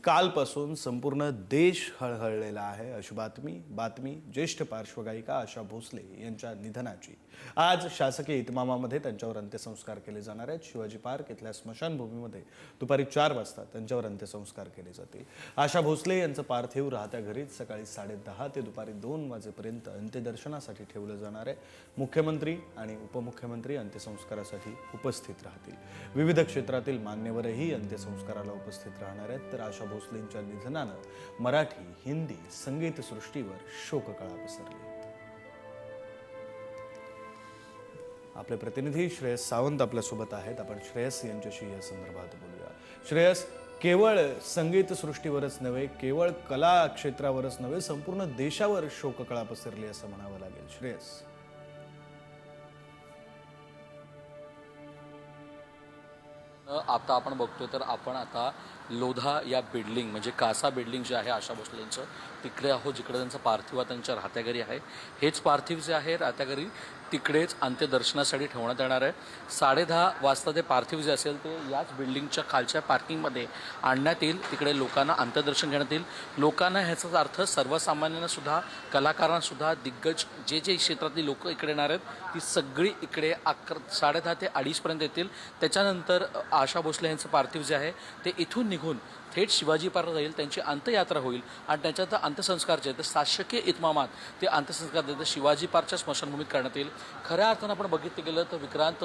कालपासून संपूर्ण देश हळहळलेला आहे अशी बातमी ज्येष्ठ पार्श्वगायिका आशा भोसले यांच्या निधनाची। आज शासकीय इतमामामध्ये त्यांच्यावर अंत्यसंस्कार केले जाणार आहेत। शिवाजी पार्क इथल्या स्मशानभूमीमध्ये दुपारी 4 वाजता त्यांच्यावर अंत्यसंस्कार केले जातील। आशा भोसले यांचं पार्थिव राहत्या घरीच सकाळी 10:30 ते दुपारी 2 वाजेपर्यंत अंत्यदर्शनासाठी ठेवलं जाणार आहे। मुख्यमंत्री आणि उपमुख्यमंत्री अंत्यसंस्कारासाठी उपस्थित राहतील। विविध क्षेत्रातील मान्यवरही अंत्यसंस्काराला उपस्थित राहणार आहेत। तर आशा भोसलेंच्या निधनानं मराठी, हिंदी संगीत सृष्टीवर शोककळा पसरली। आपले प्रतिनिधी श्रेयस सावंत आपल्यासोबत आहेत। आपण श्रेयस यांच्याशी या संदर्भात बोलूया। श्रेयस, केवळ संगीत सृष्टीवरच नव्हे, केवळ कला क्षेत्रावरच नव्हे, संपूर्ण देशावर शोककळा पसरली असं म्हणावं लागेल। श्रेयस, आता आपण बघतोय तर आपण आता लोधा या बिल्डिंग म्हणजे कासा बिल्डिंग जे आहे आशा भोसलेंचं तिकडे आहोत, जिकडे त्यांचं पार्थिव त्यांच्या राहत्या घरी आहे। हेच पार्थिव जे आहे राहत्या घरी तिकडेच अंत्यदर्शनासाठी ठेवण्यात येणार आहे। 10:30 वाजता ते पार्थिव जे असेल ते याच बिल्डिंगच्या खालच्या पार्किंगमध्ये आणण्यात येईल। तिकडे लोकांना अंत्यदर्शन घेण्यात येईल। लोकांना ह्याचा अर्थ सर्वसामान्यांना सुद्धा, कलाकारांना सुद्धा, दिग्गज जे क्षेत्रातली लोक इकडे येणार आहेत ती सगळी इकडे 10:30 ते 2:30 पर्यंत येतील। त्याच्यानंतर आशा भोसले यांचं पार्थिव जे आहे ते इथून निघून थेट शिवाजी पार्क जाईल, त्यांची अंत्ययात्रा होईल आणि त्याच्यात अंत्यसंस्कार जे आहेत शासकीय इतमामात ते अंत्यसंस्कार शिवाजी पार्कच्या स्मशानभूमीत करण्यात येईल। खऱ्या अर्थानं आपण बघितलं गेलं तर विक्रांत,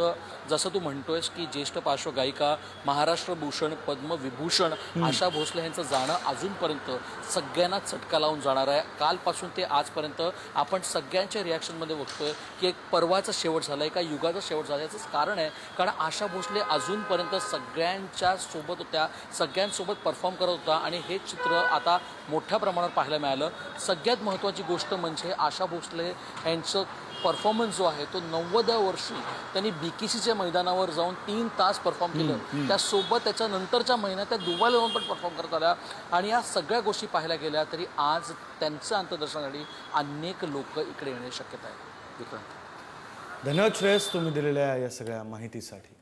जसं तू म्हणतोयस की ज्येष्ठ पार्श्वगायिका, महाराष्ट्र भूषण, पद्मविभूषण आशा भोसले यांचं जाणं अजूनपर्यंत सगळ्यांना चटका लावून जाणार आहे। कालपासून ते आजपर्यंत आपण सगळ्यांच्या रिॲक्शनमध्ये बघतोय की एक पर्वाचा शेवट झाला आहे, एका युगाचा शेवट झाला। याचंच कारण आहे कारण आशा भोसले अजूनपर्यंत सगळ्यांच्या सोबत होत्या, सगळ्यांसोबत परफॉर्म करत होता आणि हे चित्र आता मोठ्या प्रमाणावर पाहायला मिळालं। सगळ्यात महत्त्वाची गोष्ट म्हणजे आशा भोसले यांचं परफॉर्मन्स जो आहे तो 90व्या वर्षी त्यांनी BKCच्या मैदानावर जाऊन 3 तास परफॉर्म केलं। त्यासोबत त्याच्यानंतरच्या महिन्यात त्या दुबईला जाऊन पण परफॉर्म करत आल्या आणि या सगळ्या गोष्टी पाहायला गेल्या तरी आज त्यांचं अंत्यदर्शनासाठी अनेक लोक इकडे येण्याची शक्यता आहे। विक्रांत, धन्यवाद श्रेयस, तुम्ही दिलेल्या या सगळ्या माहितीसाठी।